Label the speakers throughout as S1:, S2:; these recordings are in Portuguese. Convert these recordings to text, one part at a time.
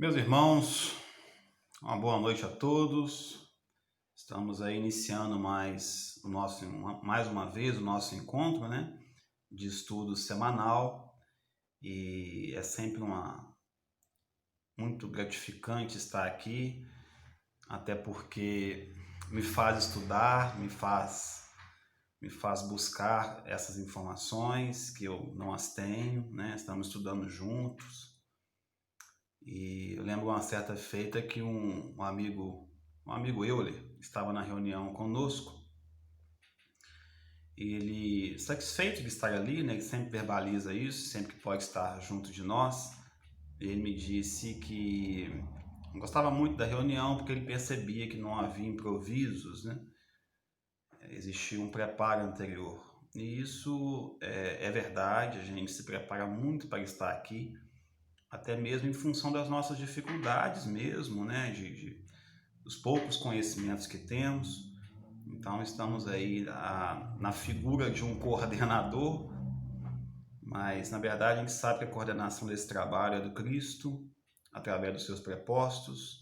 S1: Meus irmãos, uma boa noite a todos. Estamos aí iniciando mais uma vez o nosso encontro, né, de estudo semanal, e é sempre muito gratificante estar aqui, até porque me faz estudar, me faz buscar essas informações que eu não as tenho, né? Estamos estudando juntos. E eu lembro uma certa feita que um amigo Euler estava na reunião conosco, e ele, satisfeito de estar ali, né, ele sempre verbaliza isso, sempre que pode estar junto de nós. Ele me disse que gostava muito da reunião porque ele percebia que não havia improvisos, né? Existia um preparo anterior. E isso é verdade, a gente se prepara muito para estar aqui, até mesmo em função das nossas dificuldades mesmo, né, dos poucos conhecimentos que temos. Então estamos aí na figura de um coordenador, mas na verdade a gente sabe que a coordenação desse trabalho é do Cristo, através dos seus prepostos,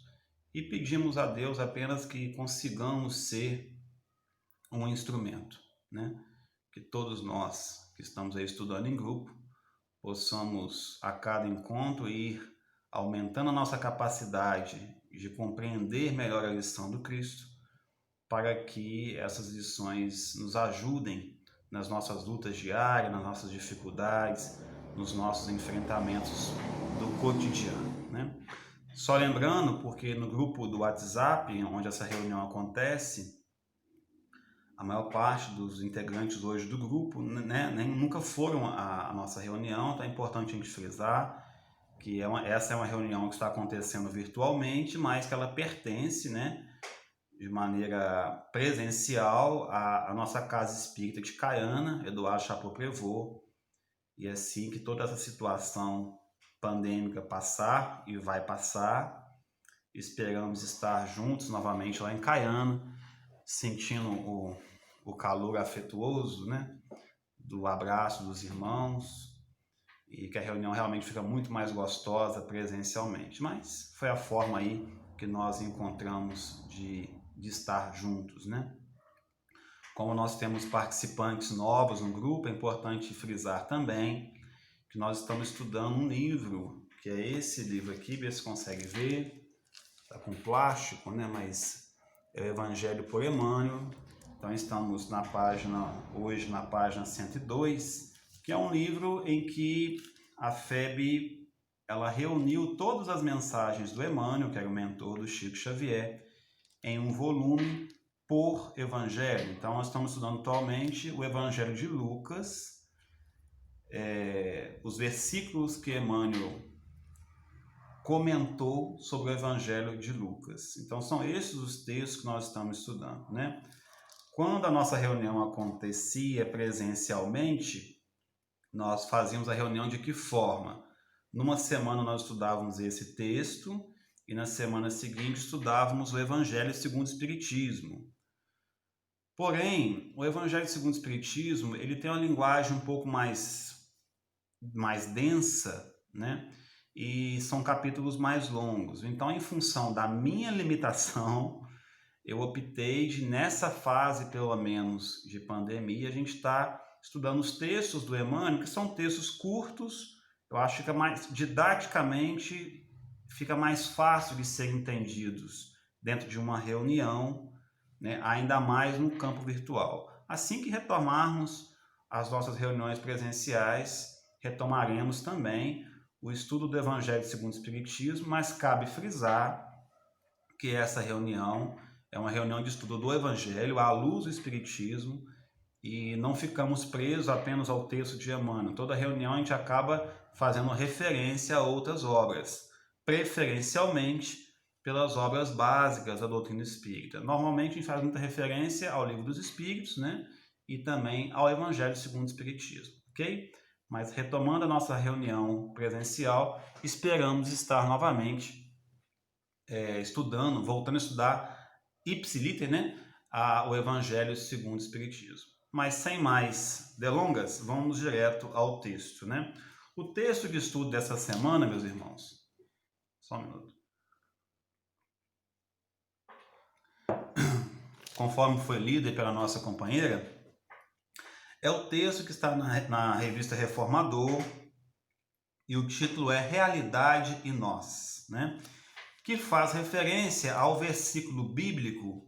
S1: e pedimos a Deus apenas que consigamos ser um instrumento, né? Que todos nós que estamos aí estudando em grupo possamos a cada encontro ir aumentando a nossa capacidade de compreender melhor a lição do Cristo, para que essas lições nos ajudem nas nossas lutas diárias, nas nossas dificuldades, nos nossos enfrentamentos do cotidiano, né? Só lembrando, porque no grupo do WhatsApp, onde essa reunião acontece, a maior parte dos integrantes hoje do grupo, né, nunca foram à nossa reunião. Então é importante a gente frisar que essa é uma reunião que está acontecendo virtualmente, mas que ela pertence, né, de maneira presencial à nossa casa espírita de Caiana, Eduardo Chapeau-Prevot. E assim que toda essa situação pandêmica passar, e vai passar, esperamos estar juntos novamente lá em Caiana, sentindo o calor afetuoso, né, do abraço dos irmãos, e que a reunião realmente fica muito mais gostosa presencialmente. Mas foi a forma aí que nós encontramos de estar juntos, né? Como nós temos participantes novos no grupo, é importante frisar também que nós estamos estudando um livro, que é esse livro aqui, ver se consegue ver, está com plástico, né? Mas é o Evangelho por Emmanuel. Então estamos hoje na página 102, que é um livro em que a FEB ela reuniu todas as mensagens do Emmanuel, que era o mentor do Chico Xavier, em um volume por evangelho. Então nós estamos estudando atualmente o Evangelho de Lucas, os versículos que Emmanuel comentou sobre o Evangelho de Lucas. Então são esses os textos que nós estamos estudando, né? Quando a nossa reunião acontecia presencialmente, nós fazíamos a reunião de que forma? Numa semana nós estudávamos esse texto e na semana seguinte estudávamos o Evangelho segundo o Espiritismo. Porém, o Evangelho segundo o Espiritismo, ele tem uma linguagem um pouco mais densa, né? E são capítulos mais longos. Então, em função da minha limitação, eu optei de, nessa fase, pelo menos, de pandemia, a gente está estudando os textos do Emmanuel, que são textos curtos. Eu acho que fica mais, didaticamente, fica mais fácil de serem entendidos dentro de uma reunião, né? Ainda mais no campo virtual. Assim que retomarmos as nossas reuniões presenciais, retomaremos também o estudo do Evangelho segundo o Espiritismo, mas cabe frisar que essa reunião é uma reunião de estudo do Evangelho à luz do Espiritismo, e não ficamos presos apenas ao texto de Emmanuel. Toda reunião a gente acaba fazendo referência a outras obras, preferencialmente pelas obras básicas da doutrina espírita. Normalmente a gente faz muita referência ao Livro dos Espíritos, né? E também ao Evangelho segundo o Espiritismo, ok? Mas retomando a nossa reunião presencial, esperamos estar novamente estudando, voltando a estudar ipsiliter, né, o Evangelho segundo o Espiritismo. Mas sem mais delongas, vamos direto ao texto, né? O texto de estudo dessa semana, meus irmãos, Só um minuto. Conforme foi lido pela nossa companheira, é o texto que está na revista Reformador e o título é Realidade e Nós, né? Que faz referência ao versículo bíblico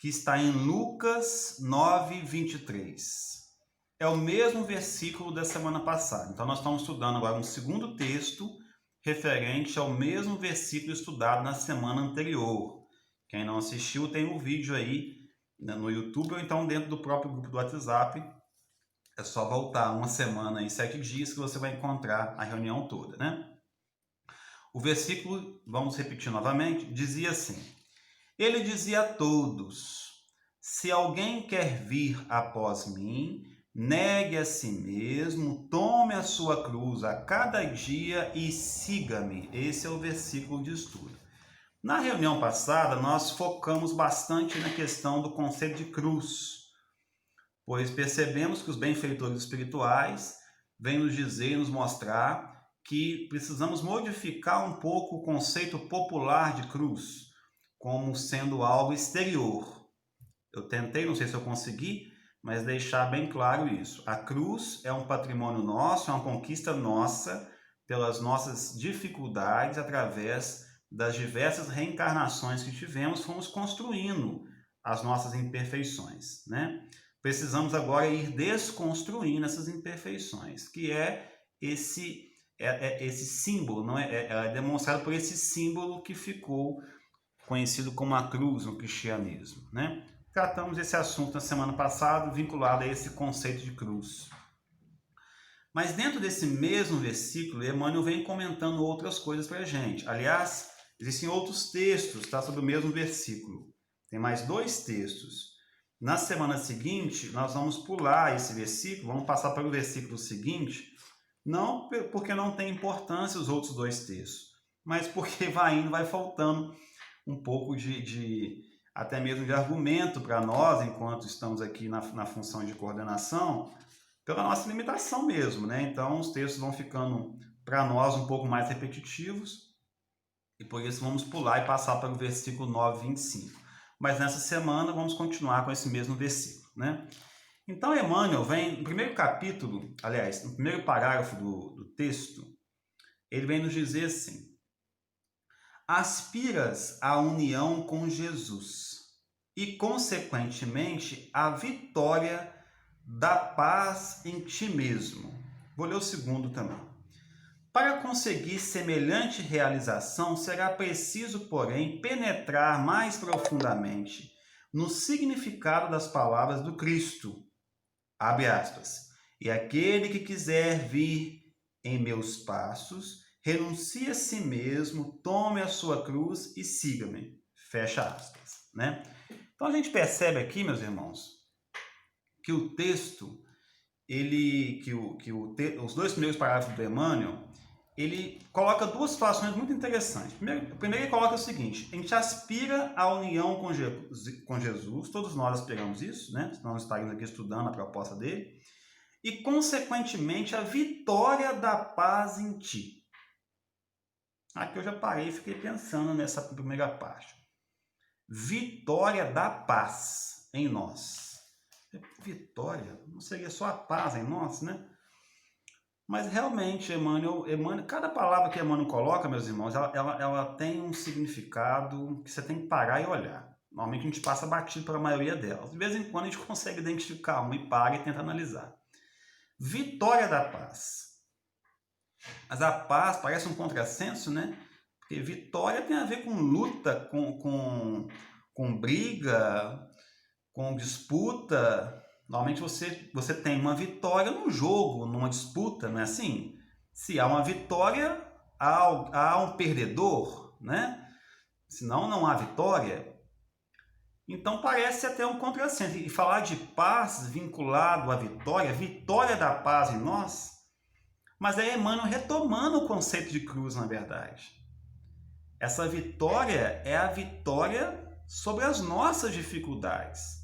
S1: que está em Lucas 9:23. É o mesmo versículo da semana passada. Então nós estamos estudando agora um segundo texto referente ao mesmo versículo estudado na semana anterior. Quem não assistiu tem um vídeo aí no YouTube ou então dentro do próprio grupo do WhatsApp. É só voltar uma semana e 7 dias que você vai encontrar a reunião toda, né? O versículo, vamos repetir novamente, dizia assim: Ele dizia a todos: se alguém quer vir após mim, negue a si mesmo, tome a sua cruz a cada dia e siga-me. Esse é o versículo de estudo. Na reunião passada, nós focamos bastante na questão do conceito de cruz, pois percebemos que os benfeitores espirituais vêm nos dizer e nos mostrar que precisamos modificar um pouco o conceito popular de cruz, como sendo algo exterior. Eu tentei, não sei se eu consegui, mas deixar bem claro isso. A cruz é um patrimônio nosso, é uma conquista nossa, pelas nossas dificuldades, através das diversas reencarnações que tivemos, fomos construindo as nossas imperfeições, né? Precisamos agora ir desconstruindo essas imperfeições, que é esse símbolo, não é demonstrado por esse símbolo que ficou conhecido como a cruz no cristianismo, né? Tratamos esse assunto na semana passada, vinculado a esse conceito de cruz. Mas dentro desse mesmo versículo, Emmanuel vem comentando outras coisas para a gente. Aliás, existem outros textos, tá, sobre o mesmo versículo. Tem mais 2 textos. Na semana seguinte, nós vamos pular esse versículo, vamos passar para o versículo seguinte, não porque não tem importância os outros 2 textos, mas porque vai faltando um pouco até mesmo de argumento para nós, enquanto estamos aqui na função de coordenação, pela nossa limitação mesmo, né? Então, os textos vão ficando, para nós, um pouco mais repetitivos, e por isso vamos pular e passar para o versículo 9:25. Mas nessa semana vamos continuar com esse mesmo versículo, né? Então, Emmanuel vem, no primeiro capítulo, aliás, no primeiro parágrafo do texto, ele vem nos dizer assim: aspiras à união com Jesus e, consequentemente, à vitória da paz em ti mesmo. Vou ler o segundo também. Para conseguir semelhante realização, será preciso, porém, penetrar mais profundamente no significado das palavras do Cristo. Abre aspas. E aquele que quiser vir em meus passos, renuncie a si mesmo, tome a sua cruz e siga-me. Fecha aspas, né? Então a gente percebe aqui, meus irmãos, que o texto, os 2 primeiros parágrafos do Emmanuel, ele coloca 2 situações muito interessantes. Primeiro ele coloca o seguinte: a gente aspira à união com Jesus, todos nós aspiramos isso, né? Senão nós estaríamos aqui estudando a proposta dele, e consequentemente a vitória da paz em ti. Aqui eu já parei e fiquei pensando nessa primeira parte. Vitória da paz em nós. Vitória? Não seria só a paz em nós, né? Mas realmente, Emmanuel, cada palavra que Emmanuel coloca, meus irmãos, ela tem um significado que você tem que parar e olhar. Normalmente a gente passa batido pela maioria delas. De vez em quando a gente consegue identificar uma e para e tenta analisar. Vitória da paz. Mas a paz parece um contrassenso, né? Porque vitória tem a ver com luta, com briga, com disputa. Normalmente você tem uma vitória num jogo, numa disputa, não é assim? Se há uma vitória, há um perdedor, né? Senão não há vitória. Então parece até um contrassenso. E falar de paz vinculado à vitória, vitória da paz em nós, mas é Emmanuel retomando o conceito de cruz, na verdade. Essa vitória é a vitória sobre as nossas dificuldades.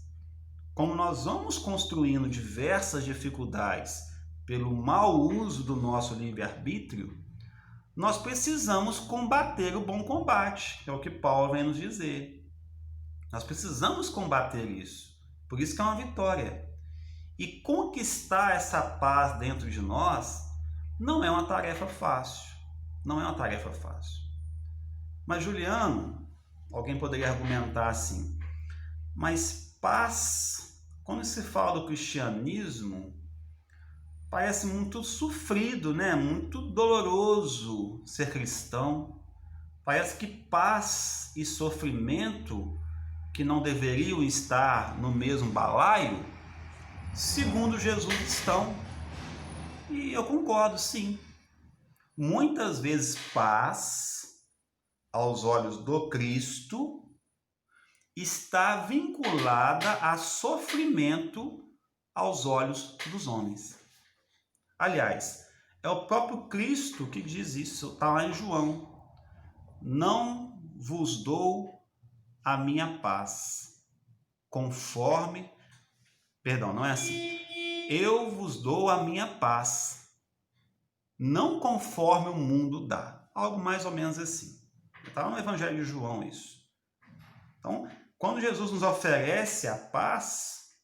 S1: Como nós vamos construindo diversas dificuldades pelo mau uso do nosso livre-arbítrio, nós precisamos combater o bom combate, que é o que Paulo vem nos dizer. Nós precisamos combater isso. Por isso que é uma vitória. E conquistar essa paz dentro de nós não é uma tarefa fácil. Não é uma tarefa fácil. Mas, Juliano, alguém poderia argumentar assim, mas paz, quando se fala do cristianismo, parece muito sofrido, né? Muito doloroso ser cristão. Parece que paz e sofrimento, que não deveriam estar no mesmo balaio, segundo Jesus estão. E eu concordo, sim. Muitas vezes paz, aos olhos do Cristo, está vinculada a sofrimento aos olhos dos homens. Aliás, é o próprio Cristo que diz isso, está lá em João. Não vos dou a minha paz, conforme... Perdão, não é assim. Eu vos dou a minha paz, não conforme o mundo dá. Algo mais ou menos assim. Está no Evangelho de João isso. Então, quando Jesus nos oferece a paz,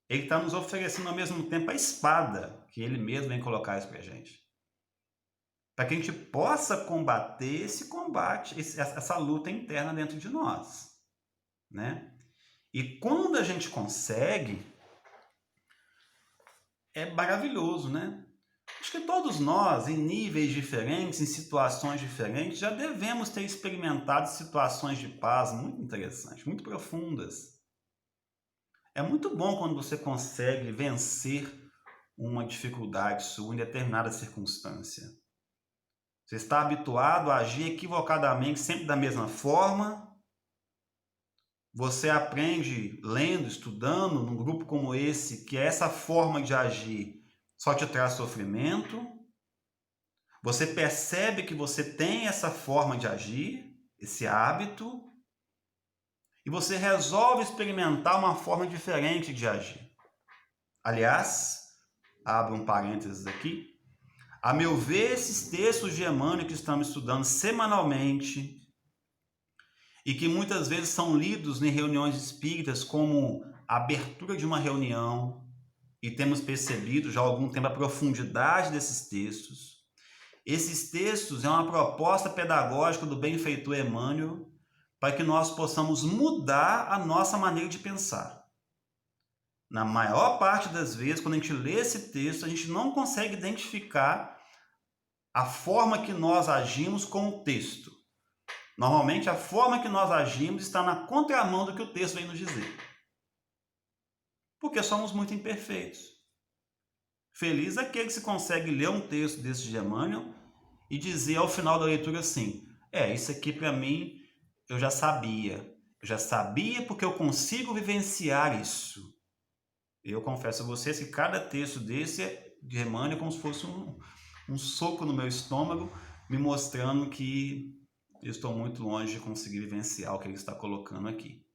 S1: ele está nos oferecendo ao mesmo tempo a espada, que ele mesmo vem colocar isso para a gente. Para que a gente possa combater esse combate, essa luta interna dentro de nós, né? E quando a gente consegue, é maravilhoso, né? Acho que todos nós, em níveis diferentes, em situações diferentes, já devemos ter experimentado situações de paz muito interessantes, muito profundas. É muito bom quando você consegue vencer uma dificuldade sua em determinada circunstância. Você está habituado a agir equivocadamente, sempre da mesma forma. Você aprende lendo, estudando, num grupo como esse, que essa forma de agir só te traz sofrimento. Você percebe que você tem essa forma de agir, esse hábito, e você resolve experimentar uma forma diferente de agir. Aliás, abro um parênteses aqui, a meu ver, esses textos de Emmanuel que estamos estudando semanalmente e que muitas vezes são lidos em reuniões espíritas como a abertura de uma reunião, e temos percebido já há algum tempo a profundidade desses textos. Esses textos é uma proposta pedagógica do benfeitor Emmanuel para que nós possamos mudar a nossa maneira de pensar. Na maior parte das vezes, quando a gente lê esse texto, a gente não consegue identificar a forma que nós agimos com o texto. Normalmente, a forma que nós agimos está na contramão do que o texto vem nos dizer. Porque somos muito imperfeitos. Feliz aquele que se consegue ler um texto desse de Emmanuel e dizer ao final da leitura assim, isso aqui para mim eu já sabia. Eu já sabia porque eu consigo vivenciar isso. Eu confesso a vocês que cada texto desse de Emmanuel é como se fosse um soco no meu estômago, me mostrando que eu estou muito longe de conseguir vivenciar o que ele está colocando aqui,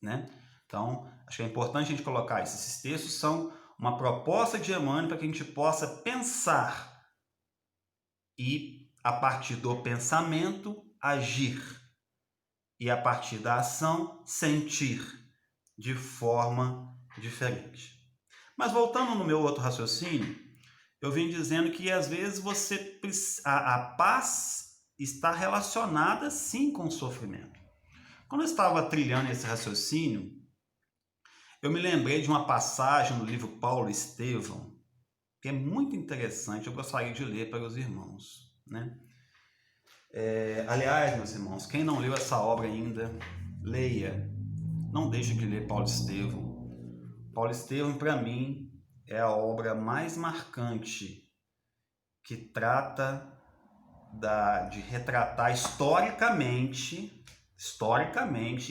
S1: né? Então, acho que é importante a gente colocar isso. Esses textos são uma proposta de Emmanuel para que a gente possa pensar e, a partir do pensamento, agir. E, a partir da ação, sentir de forma diferente. Mas, voltando no meu outro raciocínio, eu vim dizendo que, às vezes, a paz está relacionada, sim, com o sofrimento. Quando eu estava trilhando esse raciocínio, eu me lembrei de uma passagem no livro Paulo Estevão, que é muito interessante, eu gostaria de ler para os irmãos, né? Aliás, meus irmãos, quem não leu essa obra ainda, leia. Não deixe de ler Paulo Estevão. Paulo Estevão, para mim, é a obra mais marcante que trata de retratar historicamente,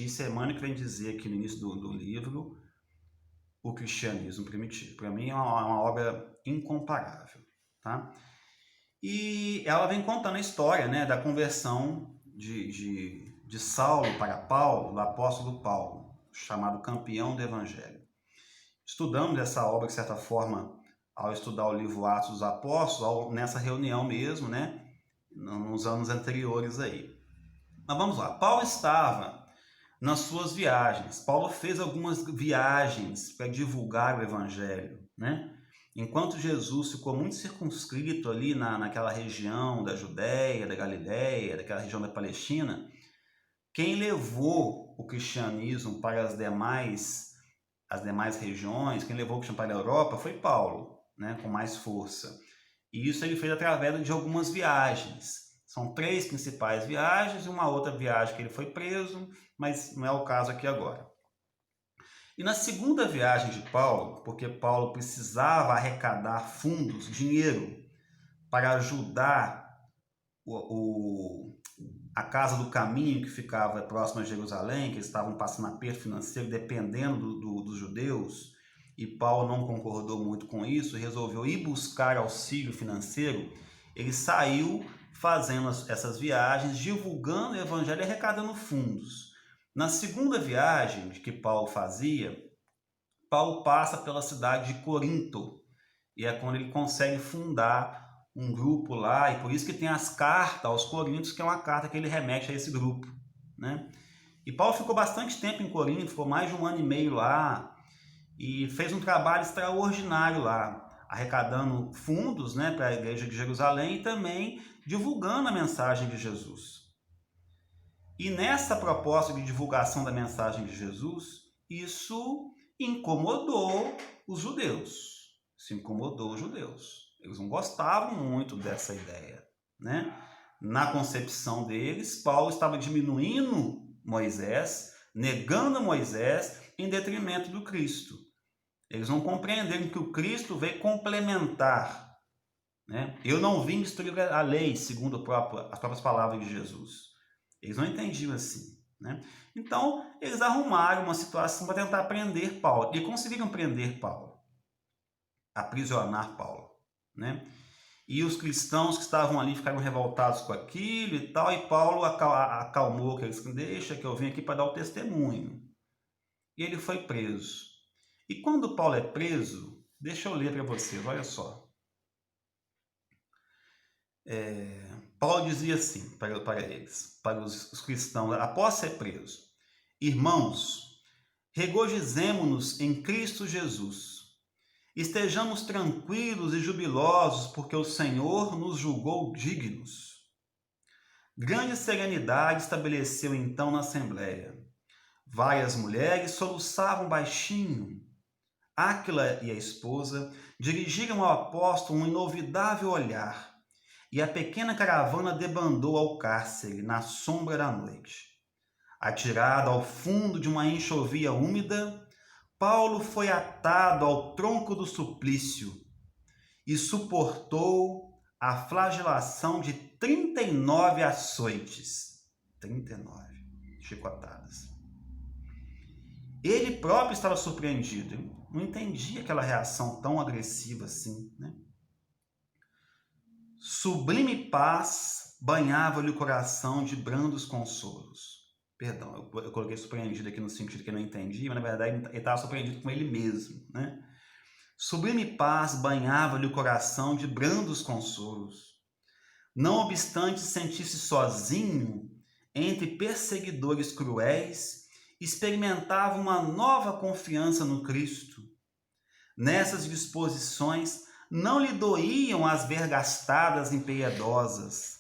S1: isso é Emmanuel que vem dizer aqui no início do livro, o cristianismo primitivo. Para mim é uma obra incomparável, tá? E ela vem contando a história, né, da conversão de Saulo para Paulo, do apóstolo Paulo, chamado campeão do Evangelho. Estudamos essa obra, de certa forma, ao estudar o livro Atos dos Apóstolos, nessa reunião mesmo, né? nos anos anteriores aí. Mas vamos lá, Paulo estava nas suas viagens. Paulo fez algumas viagens para divulgar o evangelho, né? Enquanto Jesus ficou muito circunscrito ali naquela região da Judéia, da Galiléia, daquela região da Palestina, quem levou o cristianismo para as demais regiões, quem levou o cristianismo para a Europa foi Paulo, né? Com mais força. E isso ele fez através de algumas viagens. São 3 principais viagens e uma outra viagem que ele foi preso, mas não é o caso aqui agora. E na segunda viagem de Paulo, porque Paulo precisava arrecadar fundos, dinheiro, para ajudar a Casa do Caminho, que ficava próxima a Jerusalém, que eles estavam passando aperto financeiro, dependendo dos judeus, e Paulo não concordou muito com isso, resolveu ir buscar auxílio financeiro. Ele saiu fazendo essas viagens, divulgando o evangelho e arrecadando fundos. Na segunda viagem que Paulo fazia, Paulo passa pela cidade de Corinto, e é quando ele consegue fundar um grupo lá, e por isso que tem as cartas aos Coríntios, que é uma carta que ele remete a esse grupo, né? E Paulo ficou bastante tempo em Corinto, ficou mais de 1 ano e meio lá, e fez um trabalho extraordinário lá, arrecadando fundos, né, para a igreja de Jerusalém e também divulgando a mensagem de Jesus. E nessa proposta de divulgação da mensagem de Jesus, isso incomodou os judeus. Isso incomodou os judeus. Eles não gostavam muito dessa ideia, né? Na concepção deles, Paulo estava diminuindo Moisés, negando Moisés em detrimento do Cristo. Eles não compreenderam que o Cristo veio complementar, né? Eu não vim destruir a lei, segundo as próprias palavras de Jesus. Eles não entendiam assim, né? Então, eles arrumaram uma situação para tentar prender Paulo. E conseguiram prender Paulo, aprisionar Paulo, né? E os cristãos que estavam ali ficaram revoltados com aquilo e tal, e Paulo acalmou que eles, deixa que eu vim aqui para dar o testemunho. E ele foi preso. E quando Paulo é preso, deixa eu ler para vocês, olha só. Paulo dizia assim para eles, para os cristãos, após ser preso: irmãos, regozijemo-nos em Cristo Jesus. Estejamos tranquilos e jubilosos, porque o Senhor nos julgou dignos. Grande serenidade estabeleceu então na assembleia. Várias mulheres soluçavam baixinho. Áquila e a esposa dirigiram ao apóstolo um inovidável olhar, e a pequena caravana debandou ao cárcere na sombra da noite. Atirado ao fundo de uma enxovia úmida, Paulo foi atado ao tronco do suplício e suportou a flagelação de 39 açoites, 39 chicotadas. Ele próprio estava surpreendido, não entendia aquela reação tão agressiva assim, né? Sublime paz banhava-lhe o coração de brandos consolos. Perdão, eu coloquei surpreendido aqui no sentido que eu não entendi, mas na verdade ele estava surpreendido com ele mesmo, né? Sublime paz banhava-lhe o coração de brandos consolos. Não obstante sentir-se sozinho entre perseguidores cruéis, experimentava uma nova confiança no Cristo. Nessas disposições, não lhe doíam as vergastadas impiedosas.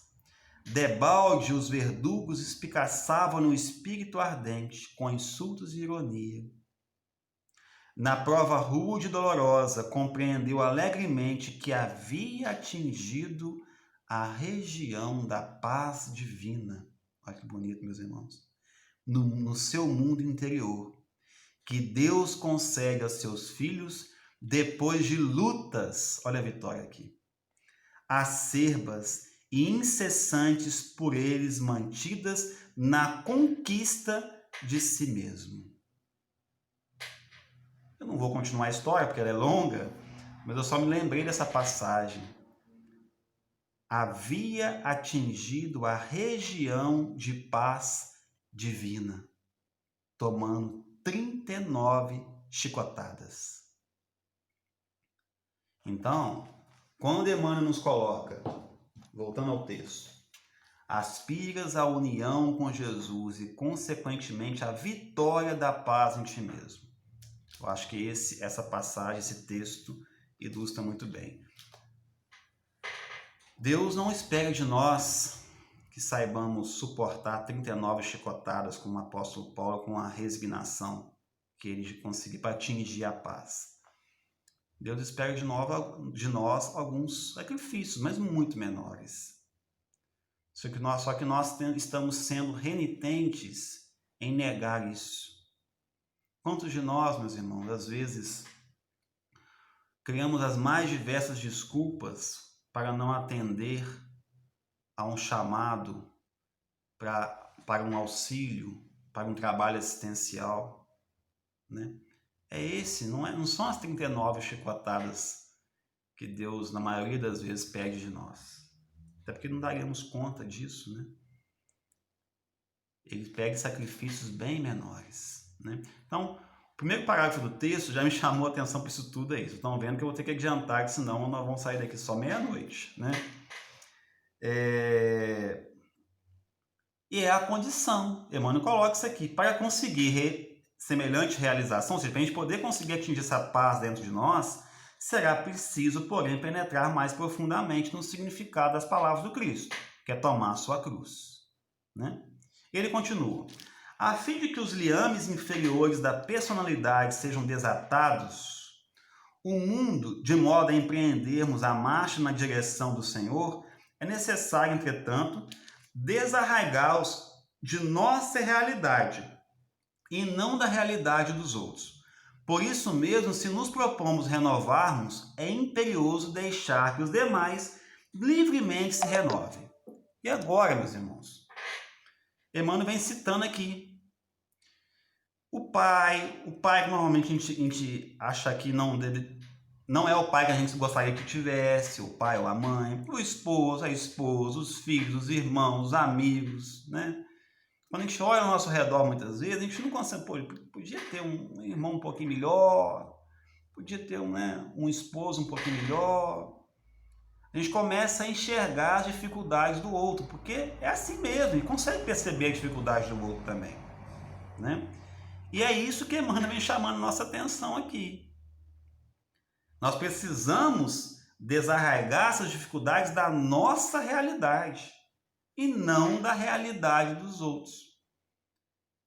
S1: Debalde os verdugos espicaçavam no espírito ardente, com insultos e ironia. Na prova rude e dolorosa, compreendeu alegremente que havia atingido a região da paz divina. Olha que bonito, meus irmãos. No seu mundo interior, que Deus concede aos seus filhos depois de lutas, olha a vitória aqui, acerbas e incessantes por eles mantidas na conquista de si mesmo. Eu não vou continuar a história porque ela é longa, mas eu só me lembrei dessa passagem. Havia atingido a região de paz divina, tomando 39 chicotadas. Então, quando Emmanuel nos coloca, voltando ao texto, aspiras à união com Jesus e, consequentemente, à vitória da paz em ti mesmo. Eu acho que essa passagem, esse texto, ilustra muito bem. Deus não espera de nós que saibamos suportar 39 chicotadas, como o apóstolo Paulo, com a resignação que ele conseguiu para atingir a paz. Deus espera de nós alguns sacrifícios, mas muito menores. Só que nós estamos sendo renitentes em negar isso. Quantos de nós, meus irmãos, às vezes criamos as mais diversas desculpas para não atender a um chamado para um auxílio, para um trabalho assistencial, né? Não são as 39 chicotadas que Deus, na maioria das vezes, pede de nós. Até porque não daríamos conta disso, né? Ele pede sacrifícios bem menores, né? Então, o primeiro parágrafo do texto já me chamou a atenção para isso tudo aí. Vocês estão vendo que eu vou ter que adiantar, senão nós vamos sair daqui só meia-noite, né? E é a condição. Emmanuel coloca isso aqui. Para conseguir semelhante realização, ou seja, para a gente poder conseguir atingir essa paz dentro de nós, será preciso, porém, penetrar mais profundamente no significado das palavras do Cristo, que é tomar a sua cruz, né? Ele continua: a fim de que os liames inferiores da personalidade sejam desatados, o mundo, de modo a empreendermos a marcha na direção do Senhor, é necessário, entretanto, desarraigá-los de nossa realidade e não da realidade dos outros. Por isso mesmo, se nos propomos renovarmos, é imperioso deixar que os demais livremente se renovem. E agora, meus irmãos, Emmanuel vem citando aqui o pai que normalmente a gente acha que não é o pai que a gente gostaria que tivesse, o pai ou a mãe, o esposo, a esposa, os filhos, os irmãos, os amigos, né? Quando a gente olha ao nosso redor muitas vezes, a gente não consegue, podia ter um irmão um pouquinho melhor, podia ter um esposo um pouquinho melhor. A gente começa a enxergar as dificuldades do outro, porque é assim mesmo, a gente consegue perceber a dificuldade do outro também, né? E é isso que Emmanuel vem chamando nossa atenção aqui. Nós precisamos desarraigar essas dificuldades da nossa realidade e não da realidade dos outros.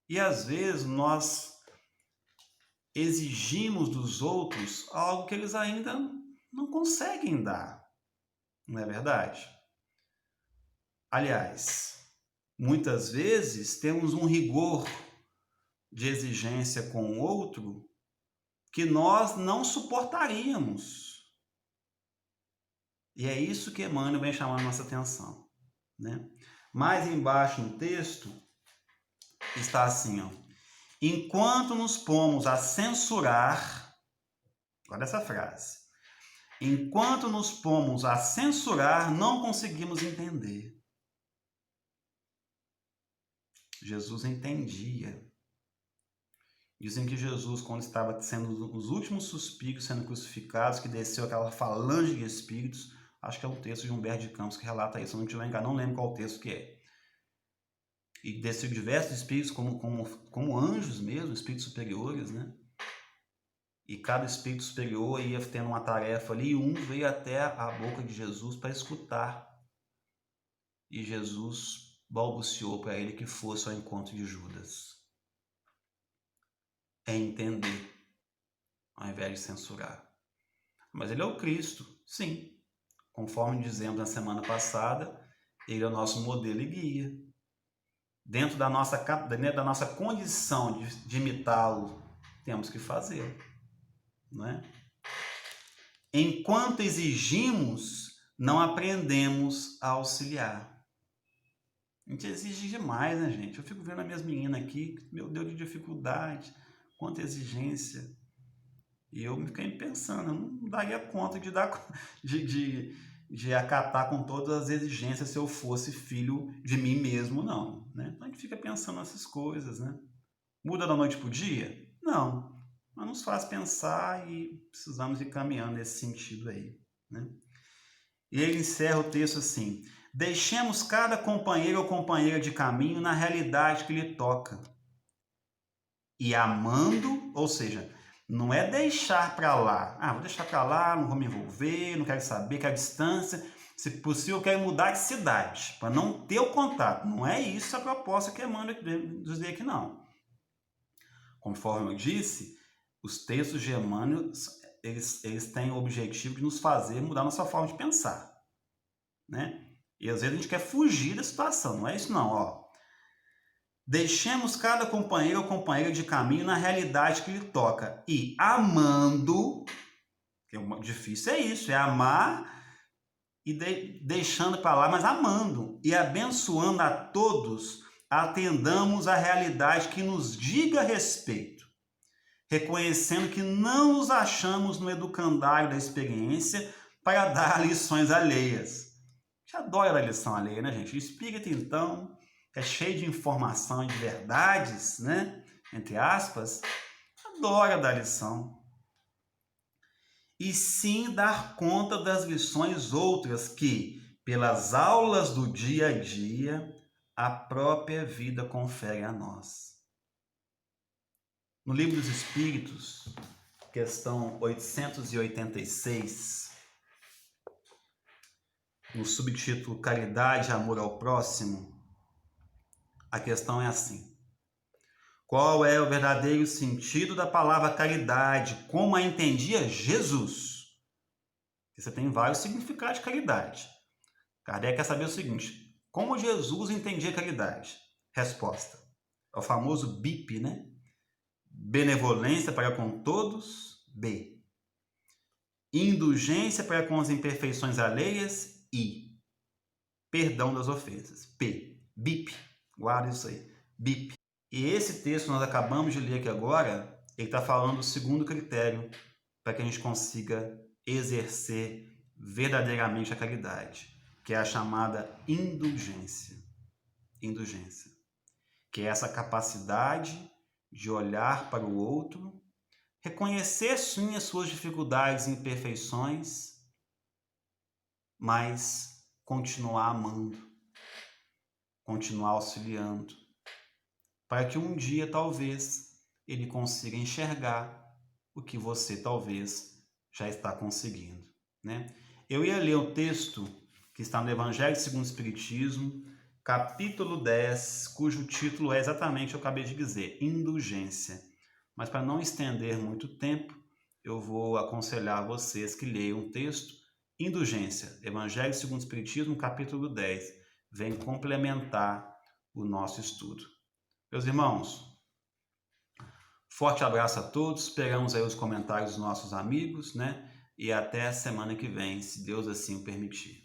S1: E às vezes nós exigimos dos outros algo que eles ainda não conseguem dar, não é verdade? Aliás, muitas vezes temos um rigor de exigência com o outro que nós não suportaríamos. E é isso que Emmanuel vem chamando nossa atenção, né? Mais embaixo no texto está assim, ó: enquanto nos pomos a censurar, olha essa frase, enquanto nos pomos a censurar, não conseguimos entender. Jesus entendia. Dizem que Jesus, quando estava sendo os últimos suspiros sendo crucificados, que desceu aquela falange de espíritos, acho que é um texto de Humberto de Campos que relata isso, se eu não estiver enganado, não lembro qual texto que é. E desceu diversos espíritos como anjos mesmo, espíritos superiores, né? E cada espírito superior ia tendo uma tarefa ali, e um veio até a boca de Jesus para escutar. E Jesus balbuciou para ele que fosse ao encontro de Judas. É entender, ao invés de censurar. Mas ele é o Cristo, sim. Conforme dizemos na semana passada, ele é o nosso modelo e guia. Dentro da nossa condição de imitá-lo, temos que fazê-lo, não é? Enquanto exigimos, não aprendemos a auxiliar. A gente exige demais, né, gente? Eu fico vendo as minhas meninas aqui, meu Deus, de dificuldade, quanta exigência. E eu me fiquei pensando, eu não daria conta de acatar com todas as exigências se eu fosse filho de mim mesmo, não, né? Então a gente fica pensando nessas coisas, né? Muda da noite para o dia? Não, mas nos faz pensar e precisamos ir caminhando nesse sentido aí, né? E ele encerra o texto assim: Deixemos cada companheiro ou companheira de caminho na realidade que lhe toca. E amando, ou seja, não é deixar para lá. Vou deixar para lá, não vou me envolver, não quero saber, quero distância. Se possível, eu quero mudar de cidade, para não ter o contato. Não é isso a proposta que Emmanuel dizer aqui, não. Conforme eu disse, os textos de Emmanuel, eles têm o objetivo de nos fazer mudar nossa forma de pensar, né? E às vezes a gente quer fugir da situação, não é isso não, ó. Deixemos cada companheiro ou companheira de caminho na realidade que lhe toca e amando, que é difícil é isso, é amar e deixando para lá, mas amando e abençoando a todos, atendamos a realidade que nos diga respeito, reconhecendo que não nos achamos no educandário da experiência para dar lições alheias. A gente adora a lição alheia, né, gente? O espírito, então, é cheio de informação e de verdades, né? Entre aspas, adora dar lição. E sim dar conta das lições outras que, pelas aulas do dia a dia, a própria vida confere a nós. No Livro dos Espíritos, questão 886, no subtítulo Caridade e Amor ao Próximo, a questão é assim: qual é o verdadeiro sentido da palavra caridade, como a entendia Jesus? Você tem vários significados de caridade. Kardec quer saber o seguinte: como Jesus entendia caridade? Resposta: é o famoso BIP, né? Benevolência para com todos, B. Indulgência para com as imperfeições alheias, I. Perdão das ofensas, P. BIP, guarda isso aí, BIP. E esse texto que nós acabamos de ler aqui agora, ele está falando do segundo critério para que a gente consiga exercer verdadeiramente a caridade, que é a chamada indulgência. Indulgência, que é essa capacidade de olhar para o outro, reconhecer sim as suas dificuldades e imperfeições, mas continuar amando, continuar auxiliando, para que um dia talvez ele consiga enxergar o que você talvez já está conseguindo, né? Eu ia ler o texto que está no Evangelho segundo o Espiritismo, capítulo 10, cujo título é exatamente o que eu acabei de dizer, indulgência. Mas para não estender muito tempo, eu vou aconselhar vocês que leiam o texto Indulgência, Evangelho segundo o Espiritismo, capítulo 10, vem complementar o nosso estudo. Meus irmãos, forte abraço a todos, esperamos aí os comentários dos nossos amigos, né? E até a semana que vem, se Deus assim o permitir.